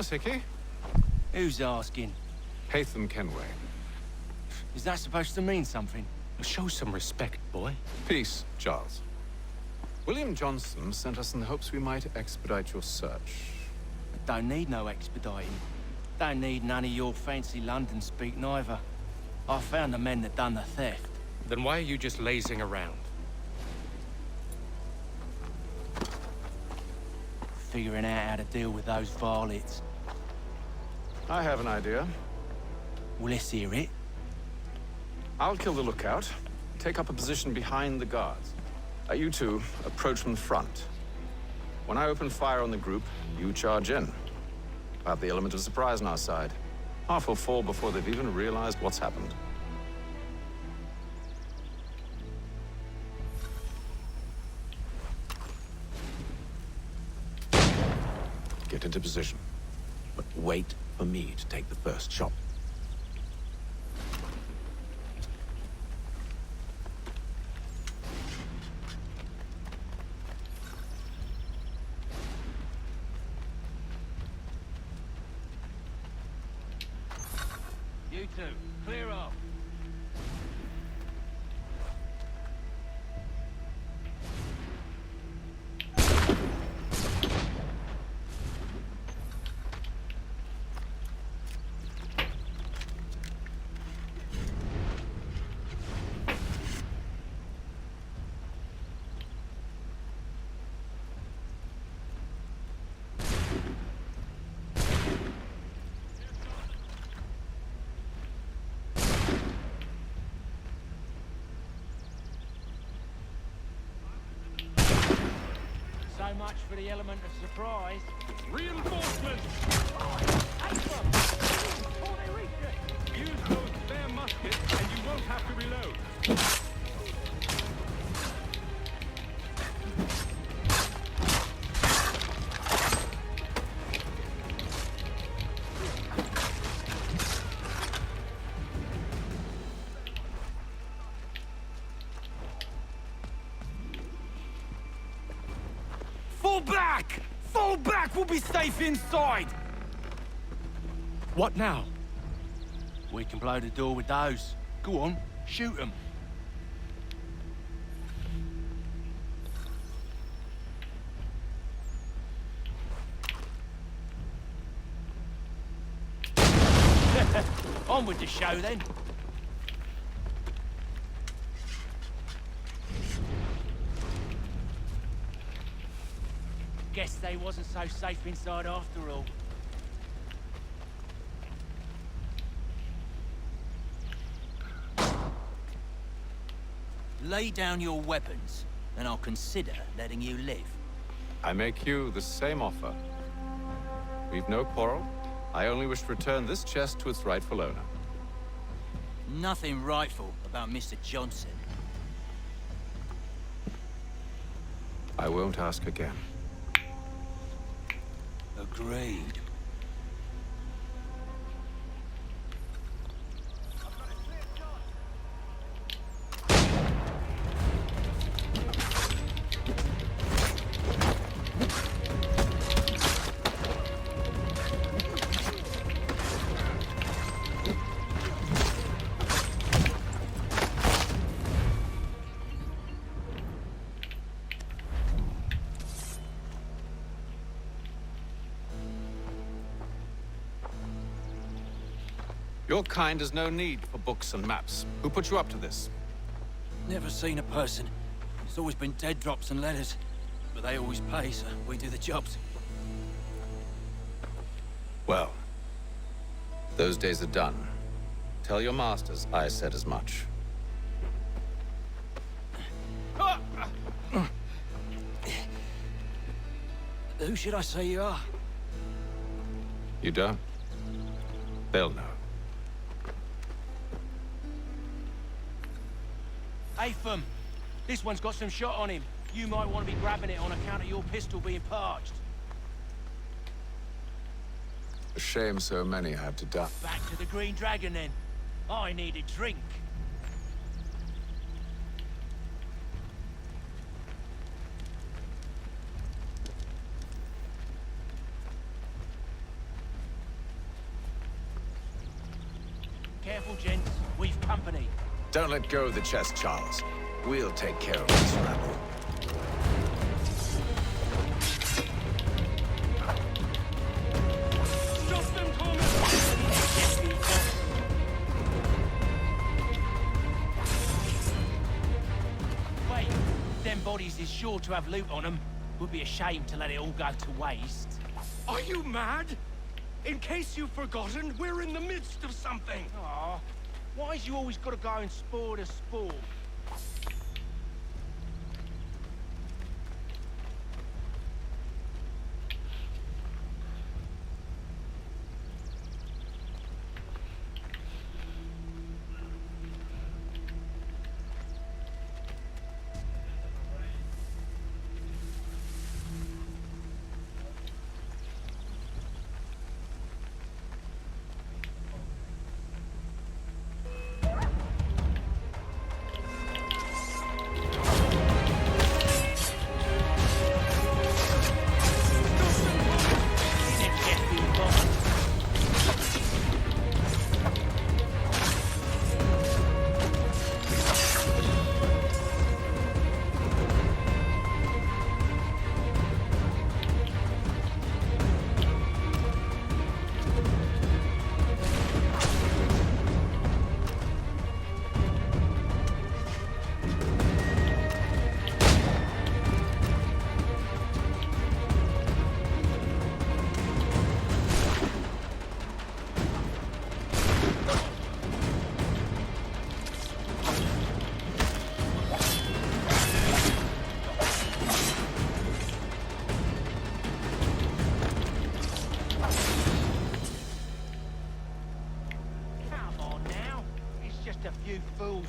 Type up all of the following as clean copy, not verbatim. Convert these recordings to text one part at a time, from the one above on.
Thomas Hickey. Who's asking? Haytham Kenway. Is that supposed to mean something? Show some respect, boy. Peace, Charles. William Johnson sent us in the hopes we might expedite your search. Don't need no expediting. Don't need none of your fancy London speak neither. I found the men that done the theft. Then why are you just lazing around? Figuring out how to deal with those varlets. I have an idea. Well, let's hear it. I'll kill the lookout, take up a position behind the guards. You two approach from the front. When I open fire on the group, you charge in. We'll have the element of surprise on our side. Half will fall before they've even realized what's happened. Get into position, but wait for me to take the first shot. You two, clear off. So much for the element of surprise. Reinforcements! Use those spare muskets and you won't have to reload. Fall back! Fall back! We'll be safe inside! What now? We can blow the door with those. Go on, shoot them. On with the show then. Guess they wasn't so safe inside after all. Lay down your weapons, and I'll consider letting you live. I make you the same offer. We've no quarrel. I only wish to return this chest to its rightful owner. Nothing rightful about Mr. Johnson. I won't ask again. Agreed. Your kind has no need for books and maps. Who put you up to this? Never seen a person. It's always been dead drops and letters. But they always pay, so we do the jobs. Well, those days are done. Tell your masters I said as much. Who should I say you are? You don't? They'll know. Haytham, this one's got some shot on him. You might want to be grabbing it on account of your pistol being parched. A shame so many had to die. Back to the Green Dragon then. I need a drink. company. Don't let go of the chest, Charles. We'll take care of this rabble. Stop them, Thomas! Wait, them bodies is sure to have loot on them. Would be a shame to let it all go to waste. Are you mad? In case you've forgotten, we're in the midst of something. Aw, why's you always gotta go and spoil the sport?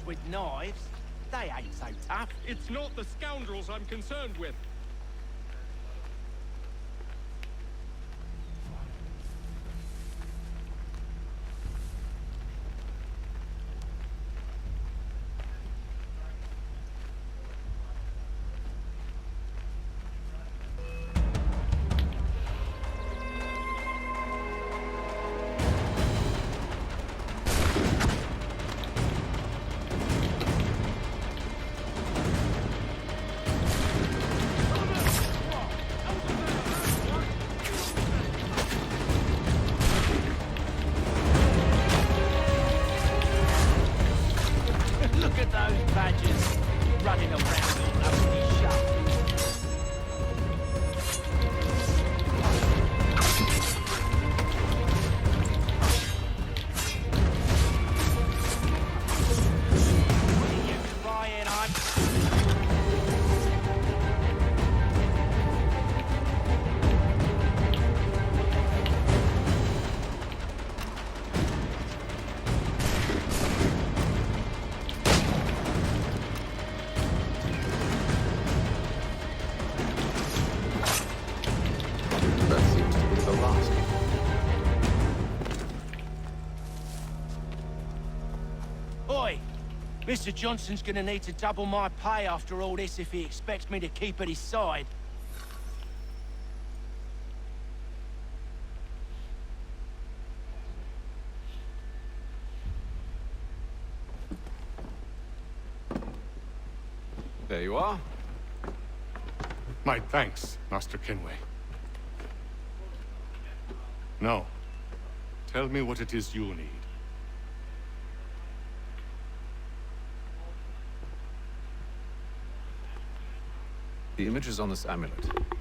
With knives, they ain't so tough. It's not the scoundrels I'm concerned with. Look at those badgers running around all over the shop. What are you trying on? That seems to be the last. Oi! Mr. Johnson's gonna need to double my pay after all this if he expects me to keep at his side. There you are. My thanks, Master Kenway. Now, tell me what it is you need. The images on this amulet,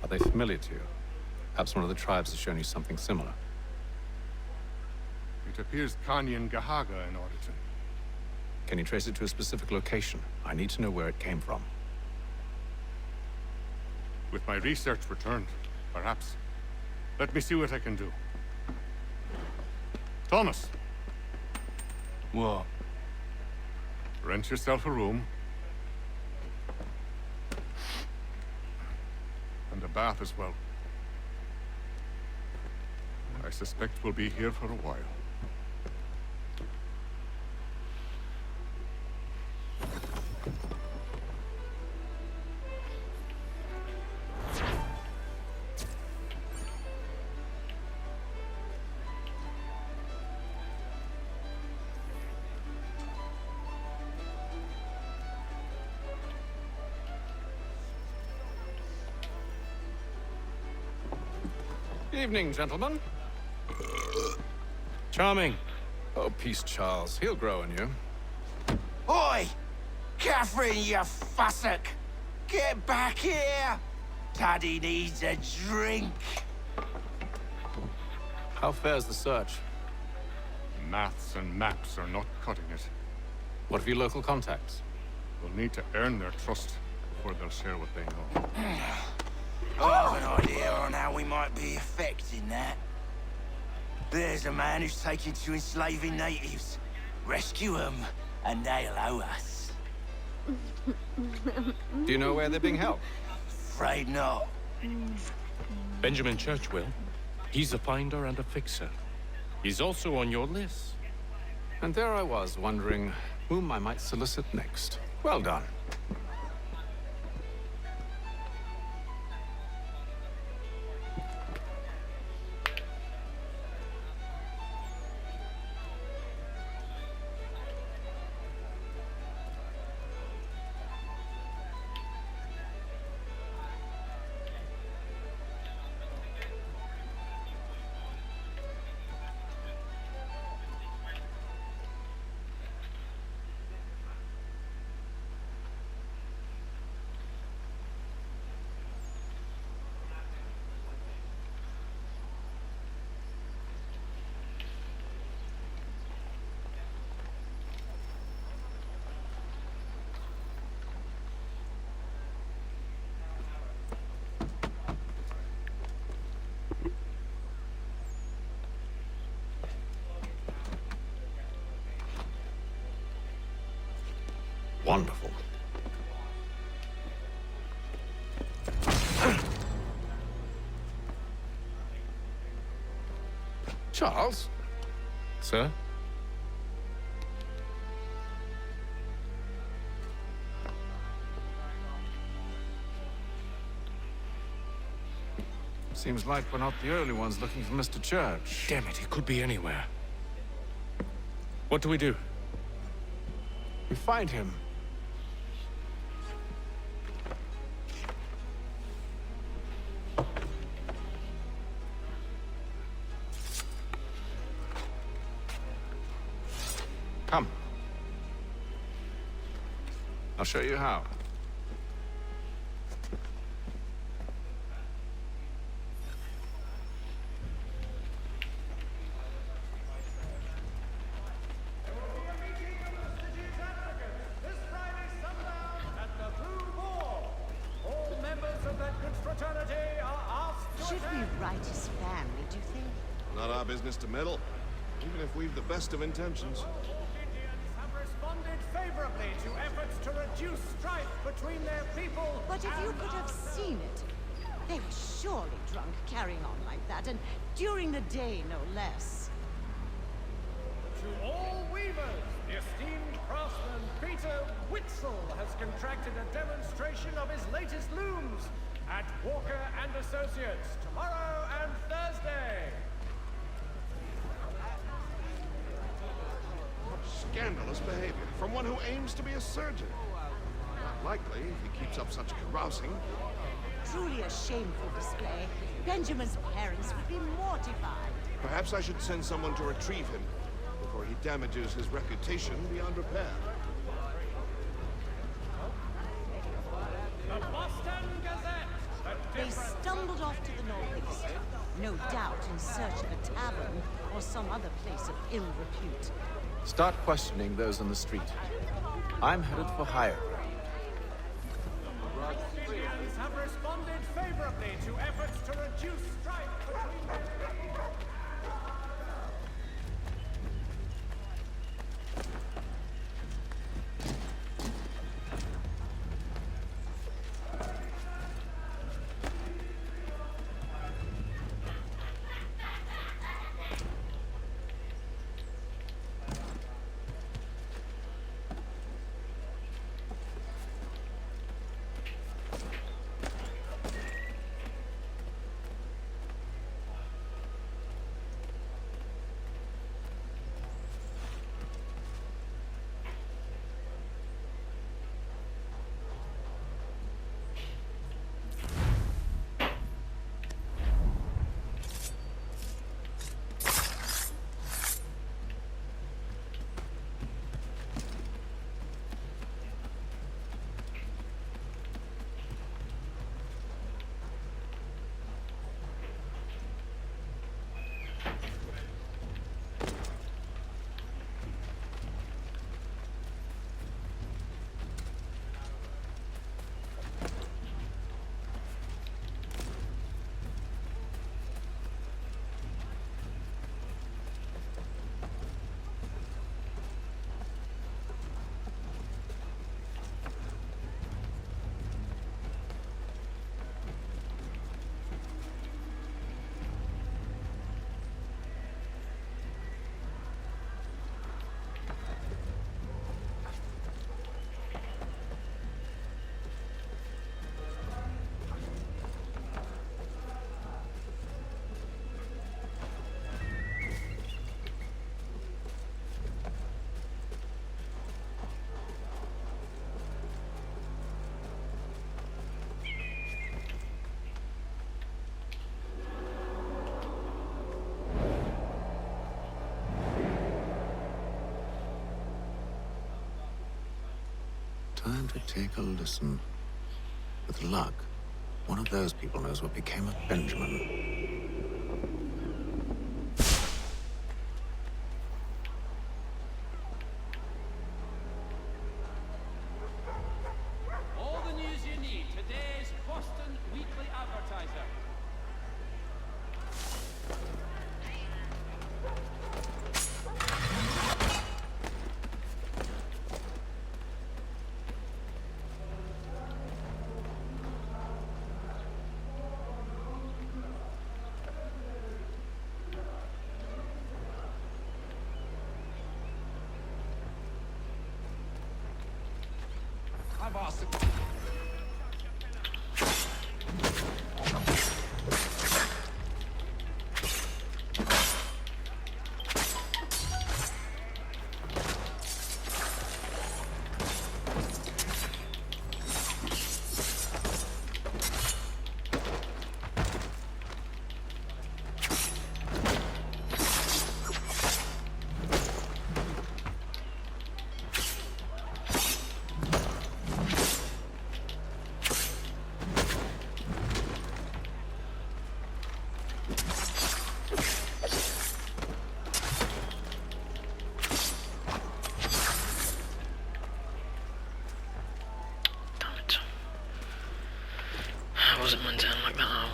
are they familiar to you? Perhaps one of the tribes has shown you something similar. It appears Kanyan Gahaga in origin. Can you trace it to a specific location? I need to know where it came from. With my research returned, perhaps. Let me see what I can do. Thomas, What? rent yourself a room. And a bath as well. I suspect we'll be here for a while. Evening, gentlemen. Charming. Oh, peace, Charles. He'll grow on you. Oi! Catherine, you fussock! Get back here! Daddy needs a drink. How fares the search? Maths and maps are not cutting it. What of your local contacts? We'll need to earn their trust before they'll share what they know. I have an idea on how we might be affecting that. There's a man who's taken to enslaving natives. Rescue them, and they'll owe us. Do you know where they're being held? Afraid not. Benjamin Church will. He's a finder and a fixer. He's also on your list. And there I was, wondering whom I might solicit next. Well done. Wonderful. Charles? Sir? Seems like we're not the only ones looking for Mr. Church. Damn it, he could be anywhere. What do we do? We find him. Come. I'll show you how. Should we write his family, do you think? Not our business to meddle, even if we've the best of intentions. Indians have responded favorably to efforts to reduce strife between their people. But if you could have seen it, they were surely drunk carrying on like that, and during the day, no less. To all weavers, the esteemed craftsman Peter Witzel has contracted a demonstration of his latest looms at Walker and Associates tomorrow and Thursday. Scandalous behavior from one who aims to be a surgeon. Not likely if he keeps up such carousing. Truly a shameful display. Benjamin's parents would be mortified. Perhaps I should send someone to retrieve him before he damages his reputation beyond repair. The Boston Gazette. They stumbled off to the northeast, no doubt in search of a tavern or some other place of ill repute. Start questioning those on the street. I'm headed for higher ground. Indians have responded favorably to efforts to reduce strife between their people. Time to take a listen. With luck, one of those people knows what became of Benjamin. All the news you need. Today's Boston Weekly Advertiser. Hi, Boston. Damn it. I wasn't meant to end like that.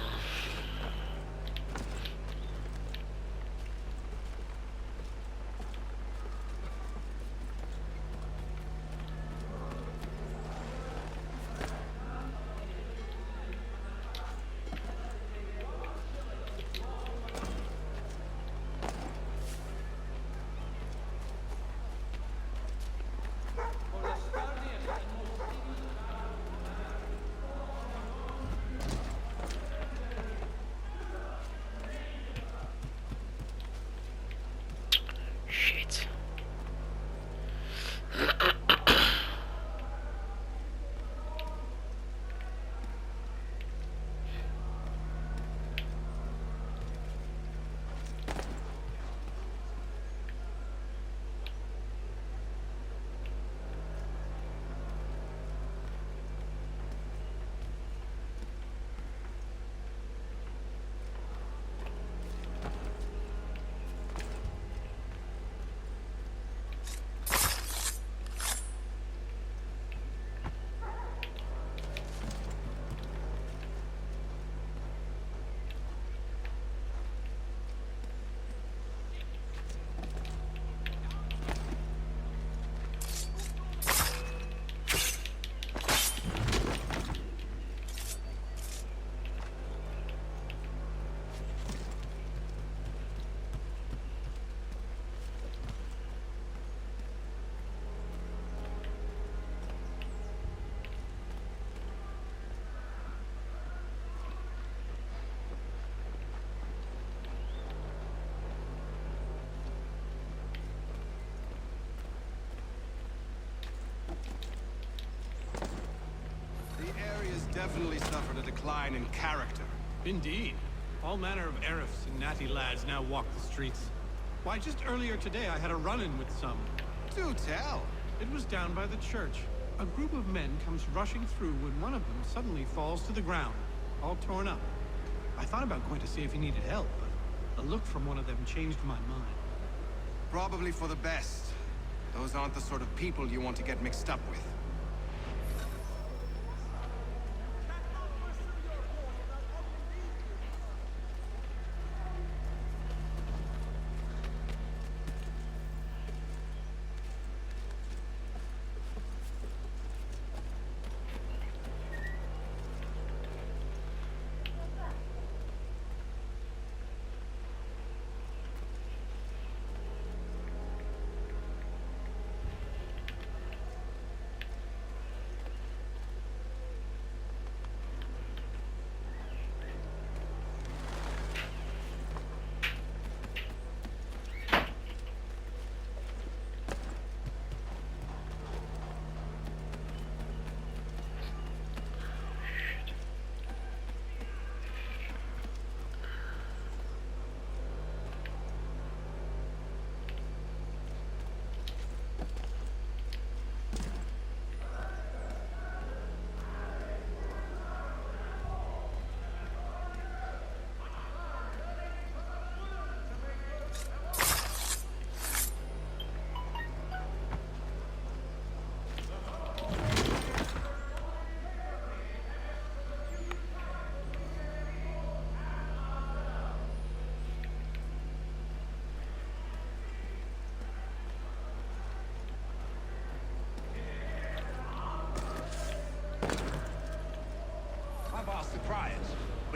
Shit. The area's definitely suffered a decline in character. Indeed. All manner of Arifs and natty lads now walk the streets. Why, just earlier today I had a run-in with some. Do tell. It was down by the church. A group of men comes rushing through when one of them suddenly falls to the ground, all torn up. I thought about going to see if he needed help, but a look from one of them changed my mind. Probably for the best. Those aren't the sort of people you want to get mixed up with.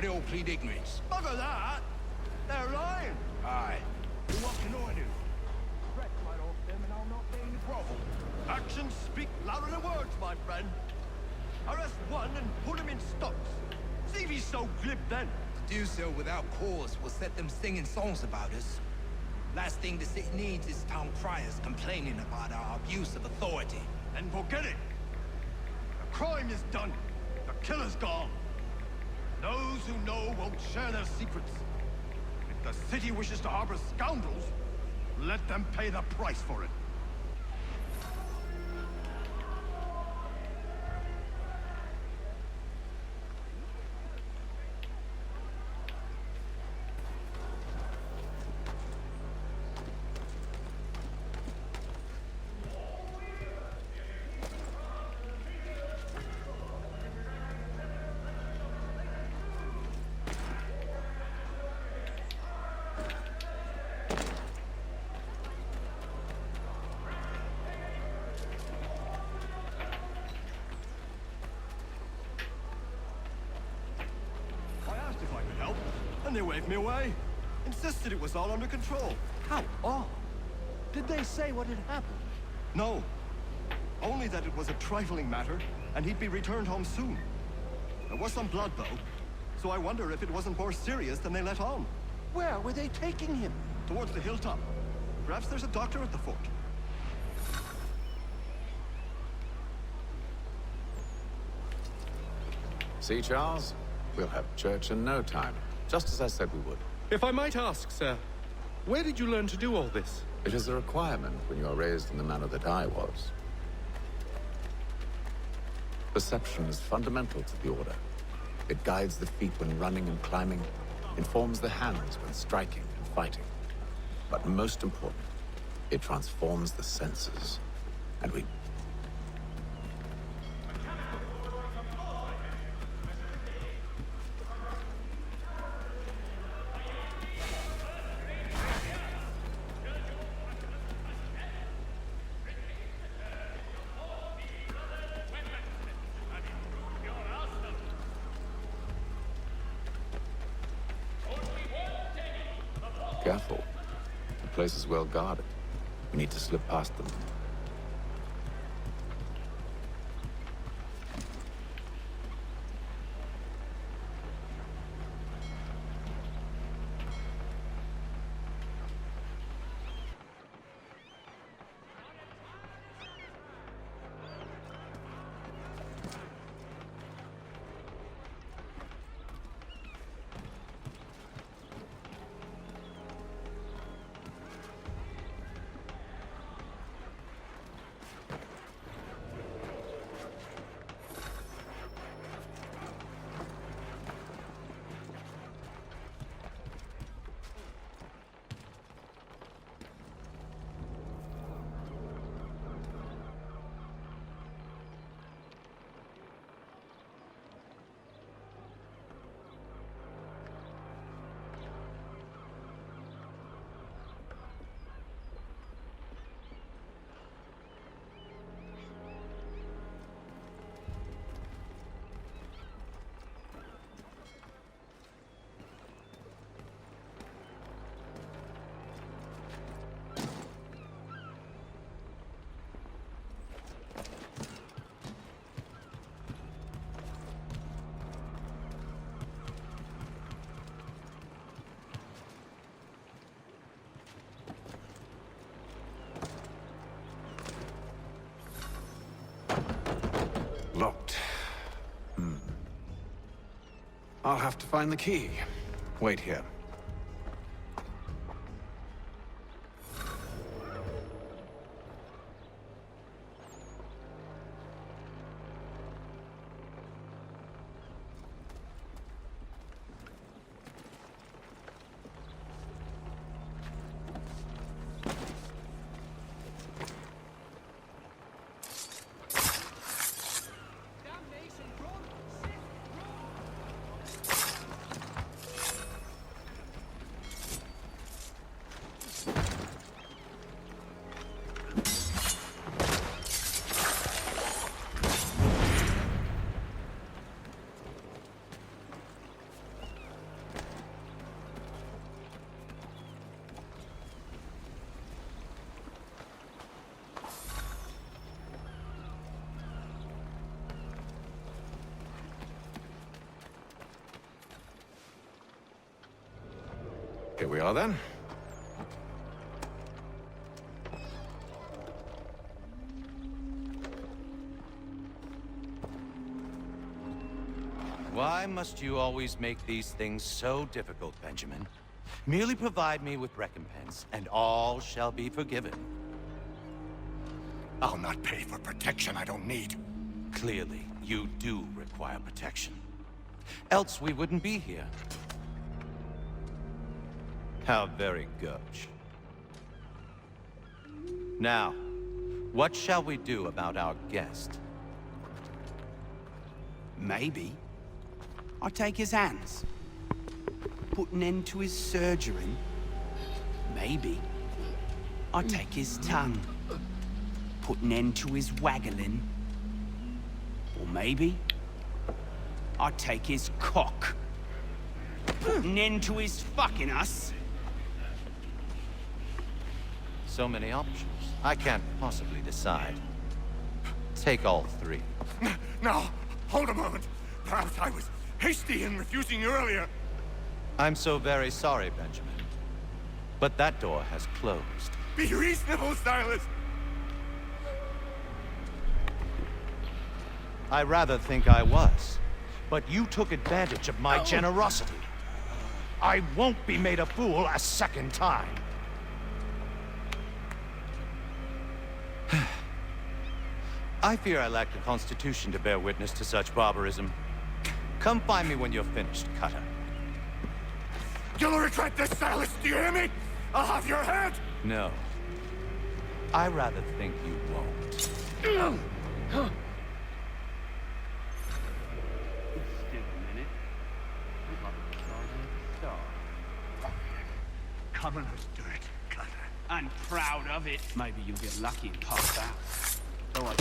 but they all plead ignorance. Bugger that! They're lying! Aye. So what can I do? Threat right off them and I'll not deign to grovel. Actions speak louder than words, my friend. Arrest one and put him in stocks. See if he's so glib then. To do so without cause will set them singing songs about us. Last thing the city needs is town criers complaining about our abuse of authority. Then forget it. The crime is done. The killer's gone. Those who know won't share their secrets. If the city wishes to harbor scoundrels, let them pay the price for it. If I could help, and they waved me away. Insisted it was all under control. How odd. Did they say what had happened? No. Only that it was a trifling matter, and he'd be returned home soon. There was some blood, though, so I wonder if it wasn't more serious than they let on. Where were they taking him? Towards the hilltop. Perhaps there's a doctor at the fort. See, Charles? We'll have church in no time, just as I said we would. If I might ask, sir, where did you learn to do all this? It is a requirement when you are raised in the manner that I was. Perception is fundamental to the Order. It guides the feet when running and climbing, informs the hands when striking and fighting. But most important, it transforms the senses. And we... Careful. The place is well guarded. We need to slip past them. Locked. I'll have to find the key. Wait here. Here we are then. Why must you always make these things so difficult, Benjamin? Merely provide me with recompense, and all shall be forgiven. I'll not pay for protection I don't need. Clearly, you do require protection. Else we wouldn't be here. How very gauche. Now, what shall we do about our guest? Maybe I take his hands, put an end to his surgery. Maybe I take his tongue, put an end to his waggling. Or maybe I take his cock, put an end to his fucking us. So many options. I can't possibly decide. Take all three. No, hold a moment. Perhaps I was hasty in refusing you earlier. I'm so very sorry, Benjamin. But that door has closed. Be reasonable, Silas. I rather think I was. But you took advantage of my generosity. I won't be made a fool a second time. I fear I lack the constitution to bear witness to such barbarism. Come find me when you're finished, Cutter. You'll regret this, Silas, do you hear me? I'll have your head! No. I rather think you won't. Still a minute. Commoners do it, Cutter. And proud of it. Maybe you'll get lucky and pass out. Though I